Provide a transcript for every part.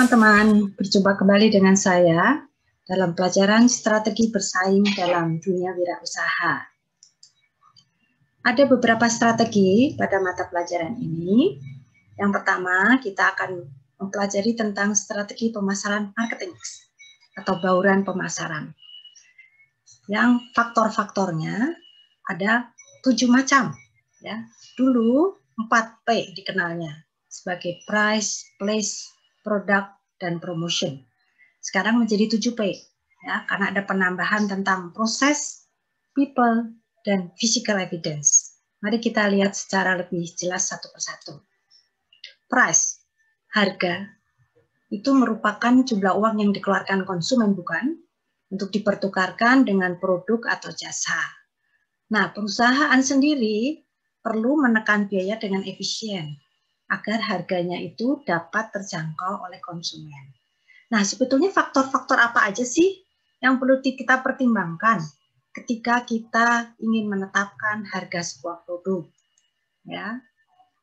teman-teman, berjumpa kembali dengan saya dalam pelajaran strategi bersaing dalam dunia wirausaha. Ada beberapa strategi pada mata pelajaran ini. Yang pertama, kita akan mempelajari tentang strategi pemasaran marketing atau bauran pemasaran. Yang faktor-faktornya ada 7 macam. Ya. Dulu 4P dikenalnya sebagai price, place, product, dan promotion. Sekarang menjadi 7P, ya, karena ada penambahan tentang proses, people, dan physical evidence. Mari kita lihat secara lebih jelas satu persatu. Price, harga, itu merupakan jumlah uang yang dikeluarkan konsumen, bukan? Untuk dipertukarkan dengan produk atau jasa. Nah, perusahaan sendiri perlu menekan biaya dengan efisien, agar harganya itu dapat terjangkau oleh konsumen. Nah, sebetulnya faktor-faktor apa aja sih yang perlu kita pertimbangkan ketika kita ingin menetapkan harga sebuah produk? Ya.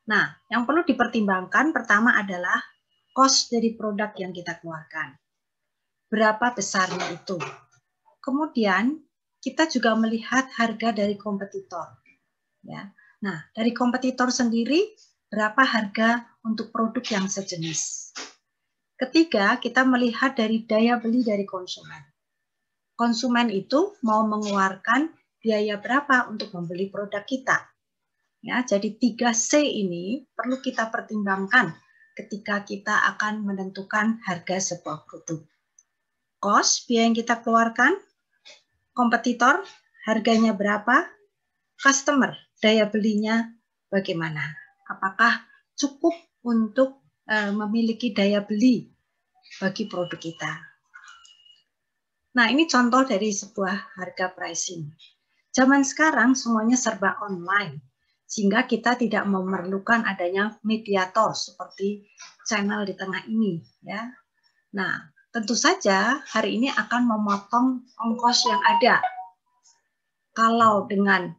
Nah, yang perlu dipertimbangkan pertama adalah cost dari produk yang kita keluarkan. Berapa besarnya itu? Kemudian, kita juga melihat harga dari kompetitor. Ya. Nah, dari kompetitor sendiri, berapa harga untuk produk yang sejenis. Ketiga, kita melihat dari daya beli dari konsumen. Konsumen itu mau mengeluarkan biaya berapa untuk membeli produk kita. Ya, jadi 3C ini perlu kita pertimbangkan ketika kita akan menentukan harga sebuah produk. Cost, biaya yang kita keluarkan. Kompetitor, harganya berapa. Customer, daya belinya bagaimana. Apakah cukup untuk memiliki daya beli bagi produk kita. Nah, ini contoh dari sebuah harga pricing. Zaman sekarang semuanya serba online, sehingga kita tidak memerlukan adanya mediator seperti channel di tengah ini. Ya. Nah, tentu saja hari ini akan memotong ongkos yang ada. Kalau dengan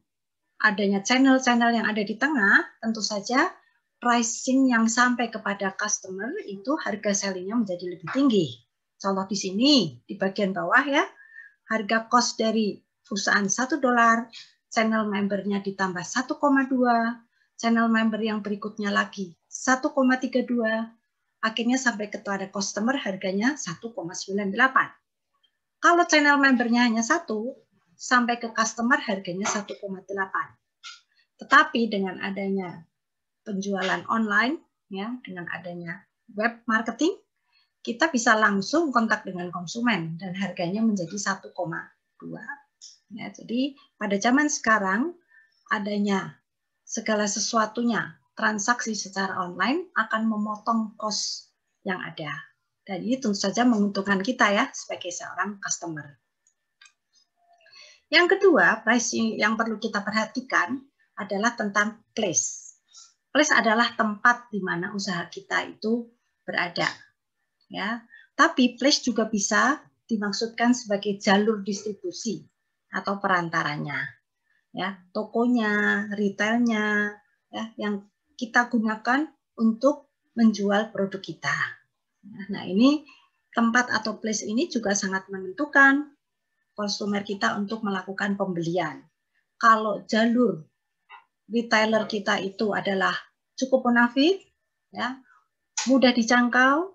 adanya channel-channel yang ada di tengah, tentu saja pricing yang sampai kepada customer itu harga sellingnya menjadi lebih tinggi. Contoh di sini, di bagian bawah ya, harga cost dari perusahaan $1, channel membernya ditambah 1,2, channel member yang berikutnya lagi 1,32, akhirnya sampai kepada customer harganya 1,98. Kalau channel membernya hanya 1, sampai ke customer harganya 1,8. Tetapi dengan adanya penjualan online, ya, dengan adanya web marketing, kita bisa langsung kontak dengan konsumen dan harganya menjadi 1,2. Ya, jadi pada zaman sekarang adanya segala sesuatunya transaksi secara online akan memotong cost yang ada. Dan ini tentu saja menguntungkan kita ya sebagai seorang customer. Yang kedua, pricing yang perlu kita perhatikan adalah tentang place. Place adalah tempat di mana usaha kita itu berada. Ya, tapi place juga bisa dimaksudkan sebagai jalur distribusi atau perantaranya. Ya, tokonya, retailnya, ya, yang kita gunakan untuk menjual produk kita. Nah, ini tempat atau place ini juga sangat menentukan konsumer kita untuk melakukan pembelian. Kalau jalur retailer kita itu adalah cukup munafik, ya, mudah dijangkau,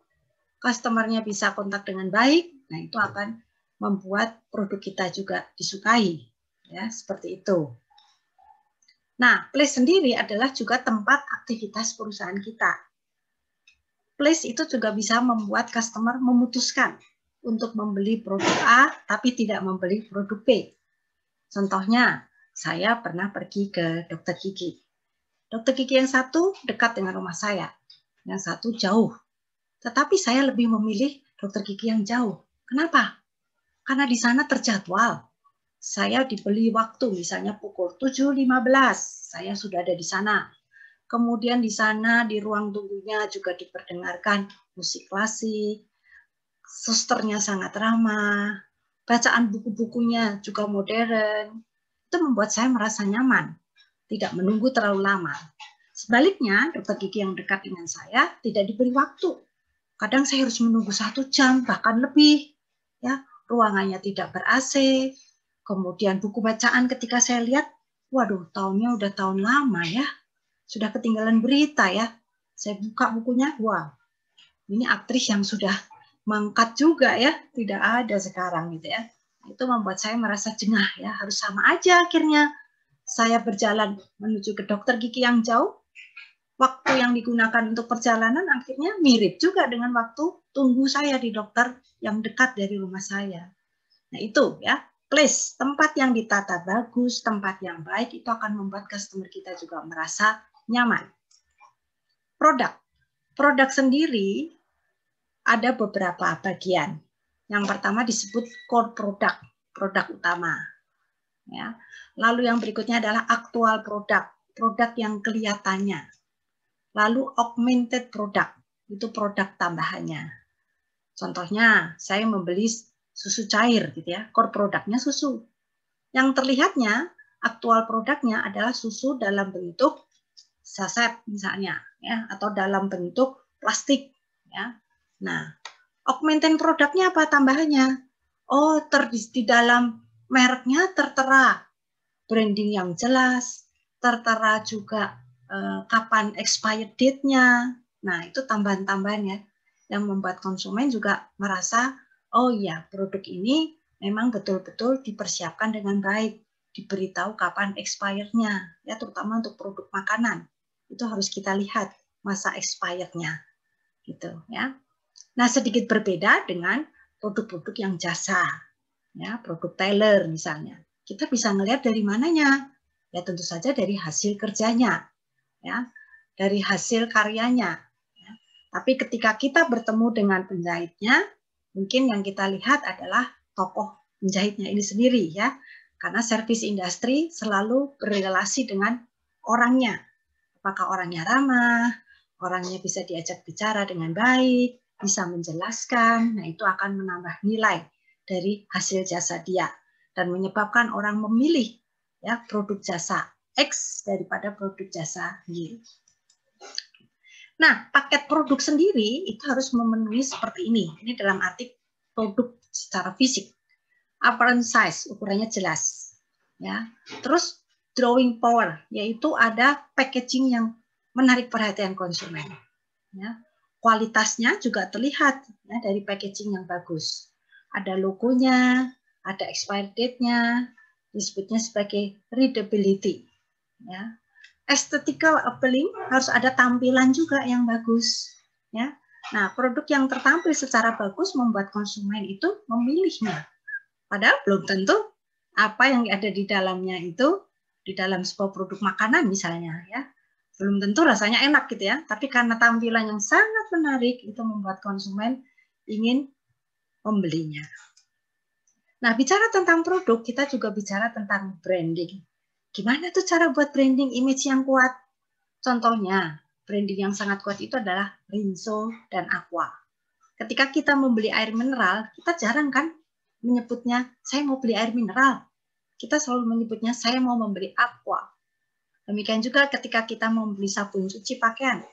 customernya bisa kontak dengan baik, nah itu akan membuat produk kita juga disukai, ya, seperti itu. Nah, place sendiri adalah juga tempat aktivitas perusahaan kita. Place itu juga bisa membuat customer memutuskan untuk membeli produk A, tapi tidak membeli produk B. Contohnya, saya pernah pergi ke dokter gigi. Dokter gigi yang satu dekat dengan rumah saya, yang satu jauh. Tetapi saya lebih memilih dokter gigi yang jauh. Kenapa? Karena di sana terjadwal. Saya dibeli waktu, misalnya pukul 7.15, saya sudah ada di sana. Kemudian di sana, di ruang tunggunya juga diperdengarkan musik klasik, susternya sangat ramah, bacaan buku-bukunya juga modern. Itu membuat saya merasa nyaman, tidak menunggu terlalu lama. Sebaliknya, dokter gigi yang dekat dengan saya tidak diberi waktu. Kadang saya harus menunggu 1 jam, bahkan lebih. Ya, ruangannya tidak ber-AC. Kemudian buku bacaan ketika saya lihat, waduh, tahunnya udah tahun lama ya. Sudah ketinggalan berita ya. Saya buka bukunya, wah, ini aktris yang sudah mangkat juga ya, tidak ada sekarang gitu ya. Itu membuat saya merasa jengah ya, harus sama aja akhirnya. Saya berjalan menuju ke dokter gigi yang jauh, waktu yang digunakan untuk perjalanan akhirnya mirip juga dengan waktu tunggu saya di dokter yang dekat dari rumah saya. Nah itu ya, place, tempat yang ditata bagus, tempat yang baik, itu akan membuat customer kita juga merasa nyaman. Produk sendiri ada beberapa bagian. Yang pertama disebut core product, produk utama. Ya. Lalu yang berikutnya adalah aktual produk, produk yang kelihatannya. Lalu augmented product, itu produk tambahannya. Contohnya, saya membeli susu cair gitu ya, core produknya susu. Yang terlihatnya, aktual produknya adalah susu dalam bentuk saset misalnya, ya, atau dalam bentuk plastik. Ya. Nah, augmented produknya apa tambahannya? Oh, di dalam mereknya tertera branding yang jelas, tertera juga kapan expired date-nya. Nah, itu tambahan-tambahan ya, yang membuat konsumen juga merasa, oh iya, produk ini memang betul-betul dipersiapkan dengan baik, diberitahu kapan expired-nya, ya, terutama untuk produk makanan. Itu harus kita lihat masa expired-nya, gitu ya. Nah, sedikit berbeda dengan produk-produk yang jasa, ya, produk tailor misalnya. Kita bisa melihat dari mananya? Ya tentu saja dari hasil kerjanya, ya, dari hasil karyanya. Ya. Tapi ketika kita bertemu dengan penjahitnya, mungkin yang kita lihat adalah tokoh penjahitnya ini sendiri, ya, karena service industri selalu berrelasi dengan orangnya. Apakah orangnya ramah, orangnya bisa diajak bicara dengan baik, bisa menjelaskan, nah itu akan menambah nilai dari hasil jasa dia dan menyebabkan orang memilih ya produk jasa X daripada produk jasa Y. Nah, paket produk sendiri itu harus memenuhi seperti ini. Ini dalam arti produk secara fisik. Apparent size, ukurannya jelas. Ya. Terus drawing power, yaitu ada packaging yang menarik perhatian konsumen. Ya. Kualitasnya juga terlihat ya, dari packaging yang bagus. Ada logonya, ada expired date-nya, disebutnya sebagai readability. Ya. Aesthetical appealing, harus ada tampilan juga yang bagus. Ya. Nah, produk yang tertampil secara bagus membuat konsumen itu memilihnya. Padahal belum tentu apa yang ada di dalamnya itu, di dalam sebuah produk makanan misalnya, ya, belum tentu rasanya enak gitu ya, tapi karena tampilan yang sangat menarik itu membuat konsumen ingin membelinya. Nah, bicara tentang produk, kita juga bicara tentang branding. Gimana tuh cara buat branding image yang kuat? Contohnya, branding yang sangat kuat itu adalah Rinso dan Aqua. Ketika kita membeli air mineral, kita jarang kan menyebutnya, saya mau beli air mineral. Kita selalu menyebutnya, saya mau membeli Aqua. Demikian juga ketika kita mau beli sabun cuci pakaian.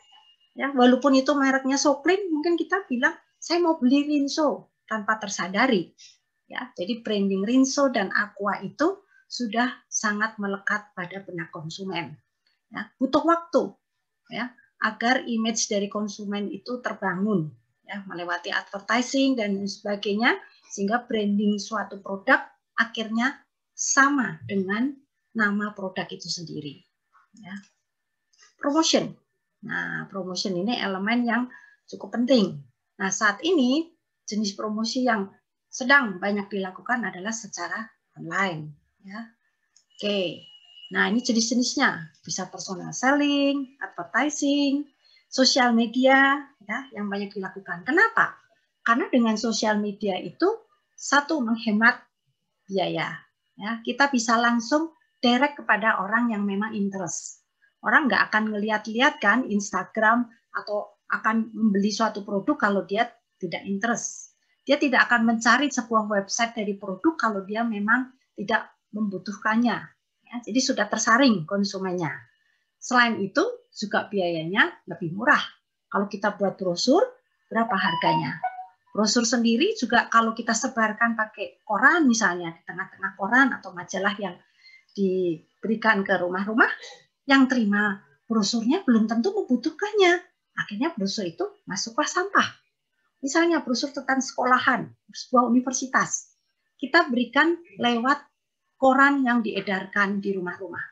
Ya, walaupun itu mereknya Soklin, mungkin kita bilang, saya mau beli Rinso, tanpa tersadari. Ya, jadi branding Rinso dan Aqua itu sudah sangat melekat pada benak konsumen. Ya, butuh waktu ya, agar image dari konsumen itu terbangun. Ya, melewati advertising dan sebagainya, sehingga branding suatu produk akhirnya sama dengan nama produk itu sendiri. Ya. Promotion. Nah, promotion ini elemen yang cukup penting. Nah, saat ini jenis promosi yang sedang banyak dilakukan adalah secara online. Ya. Oke, nah ini jenis-jenisnya. Bisa personal selling, advertising, sosial media, ya, yang banyak dilakukan. Kenapa? Karena dengan sosial media itu, satu, menghemat biaya. Ya, kita bisa langsung direct kepada orang yang memang interest. Orang nggak akan ngeliat-liat kan Instagram atau akan membeli suatu produk kalau dia tidak interest. Dia tidak akan mencari sebuah website dari produk kalau dia memang tidak membutuhkannya. Ya, jadi sudah tersaring konsumennya. Selain itu juga biayanya lebih murah. Kalau kita buat brosur, berapa harganya. Brosur sendiri juga kalau kita sebarkan pakai koran misalnya, di tengah-tengah koran atau majalah yang diberikan ke rumah-rumah, yang terima brosurnya belum tentu membutuhkannya. Akhirnya brosur itu masuklah sampah. Misalnya brosur tentang sekolahan, sebuah universitas, kita berikan lewat koran yang diedarkan di rumah-rumah.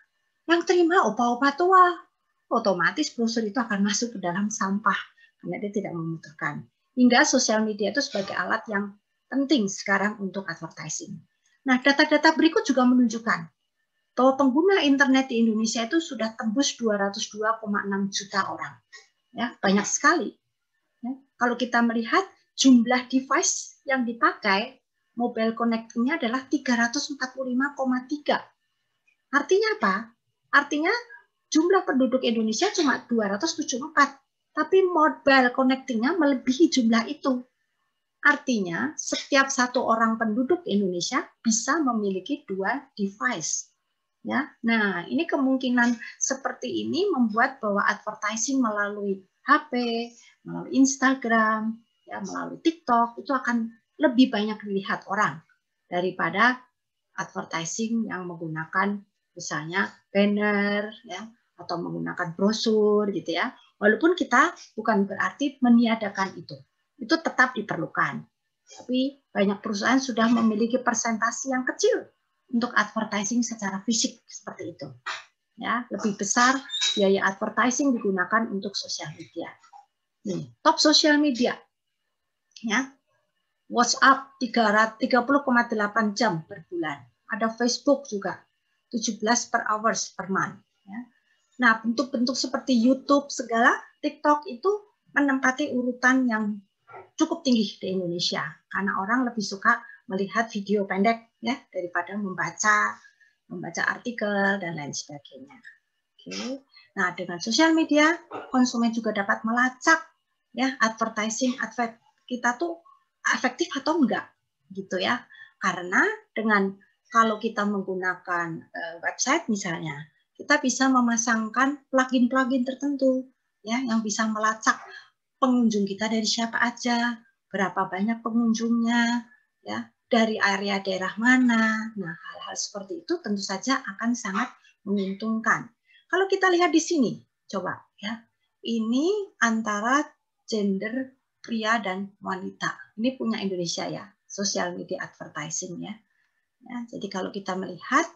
Yang terima opa-opa tua, otomatis brosur itu akan masuk ke dalam sampah karena dia tidak membutuhkan. Hingga sosial media itu sebagai alat yang penting sekarang untuk advertising. Nah, data-data berikut juga menunjukkan bahwa pengguna internet di Indonesia itu sudah tembus 202,6 juta orang. Ya, banyak sekali. Ya, kalau kita melihat jumlah device yang dipakai, mobile connecting-nya adalah 345,3. Artinya apa? Artinya jumlah penduduk Indonesia cuma 274. Tapi mobile connecting-nya melebihi jumlah itu. Artinya, setiap satu orang penduduk Indonesia bisa memiliki 2 device. Ya, nah ini kemungkinan seperti ini membuat bahwa advertising melalui HP, melalui Instagram, ya, melalui TikTok itu akan lebih banyak dilihat orang daripada advertising yang menggunakan misalnya banner, ya, atau menggunakan brosur, gitu ya. Walaupun kita bukan berarti meniadakan itu tetap diperlukan. Tapi banyak perusahaan sudah memiliki persentase yang kecil untuk advertising secara fisik seperti itu. Ya, lebih besar biaya advertising digunakan untuk sosial media. Nih, top sosial media. Ya. WhatsApp 30,8 jam per bulan. Ada Facebook juga 17 per hours per month. Ya. Nah, bentuk-bentuk seperti YouTube segala, TikTok itu menempati urutan yang cukup tinggi di Indonesia karena orang lebih suka melihat video pendek ya daripada membaca artikel dan lain sebagainya. Oke. Nah, dengan sosial media konsumen juga dapat melacak ya advertising kita tuh efektif atau enggak gitu ya. Karena dengan kalau kita menggunakan website misalnya, kita bisa memasangkan plugin-plugin tertentu ya yang bisa melacak pengunjung kita dari siapa aja, berapa banyak pengunjungnya, ya, dari area daerah mana. Nah, hal-hal seperti itu tentu saja akan sangat menguntungkan. Kalau kita lihat di sini, coba ya, ini antara gender pria dan wanita. Ini punya Indonesia ya, social media advertising ya. Ya, jadi kalau kita melihat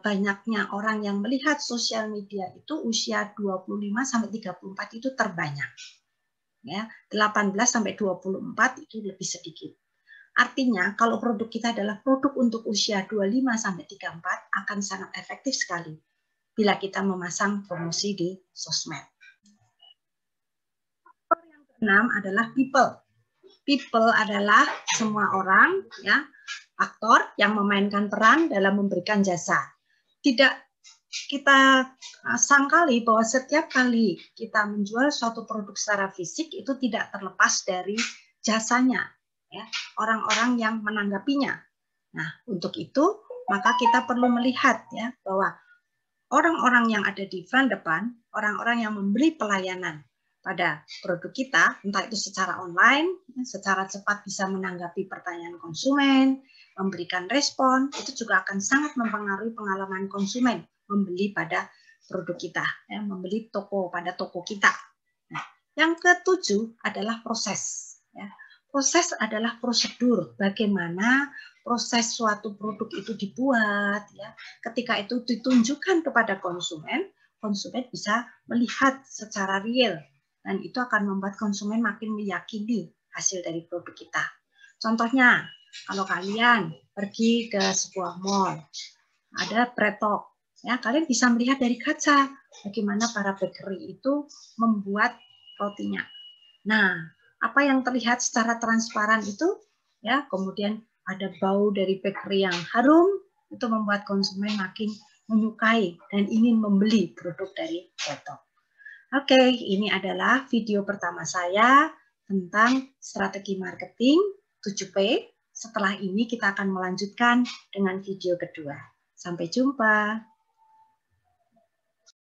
banyaknya orang yang melihat sosial media itu usia 25 sampai 34 itu terbanyak. Ya, 18 sampai 24 itu lebih sedikit. Artinya kalau produk kita adalah produk untuk usia 25 sampai 34 akan sangat efektif sekali bila kita memasang promosi di sosmed. Yang keenam adalah people. People adalah semua orang ya, aktor yang memainkan peran dalam memberikan jasa. Tidak kita sangkali bahwa setiap kali kita menjual suatu produk secara fisik itu tidak terlepas dari jasanya, ya, orang-orang yang menanggapinya. Nah, untuk itu maka kita perlu melihat ya bahwa orang-orang yang ada di front depan, orang-orang yang memberi pelayanan pada produk kita, entah itu secara online, secara cepat bisa menanggapi pertanyaan konsumen, memberikan respon, itu juga akan sangat mempengaruhi pengalaman konsumen membeli pada produk kita, ya, membeli pada toko kita. Nah, yang ketujuh adalah proses. Ya. Proses adalah prosedur, bagaimana proses suatu produk itu dibuat. Ya. Ketika itu ditunjukkan kepada konsumen, konsumen bisa melihat secara real, dan itu akan membuat konsumen makin meyakini hasil dari produk kita. Contohnya, kalau kalian pergi ke sebuah mall, ada Pretok. Ya, kalian bisa melihat dari kaca bagaimana para bakery itu membuat rotinya. Nah, apa yang terlihat secara transparan itu, ya, kemudian ada bau dari bakery yang harum, itu membuat konsumen makin menyukai dan ingin membeli produk dari Pretok. Oke, ini adalah video pertama saya tentang strategi marketing 7P. Setelah ini kita akan melanjutkan dengan video kedua. Sampai jumpa.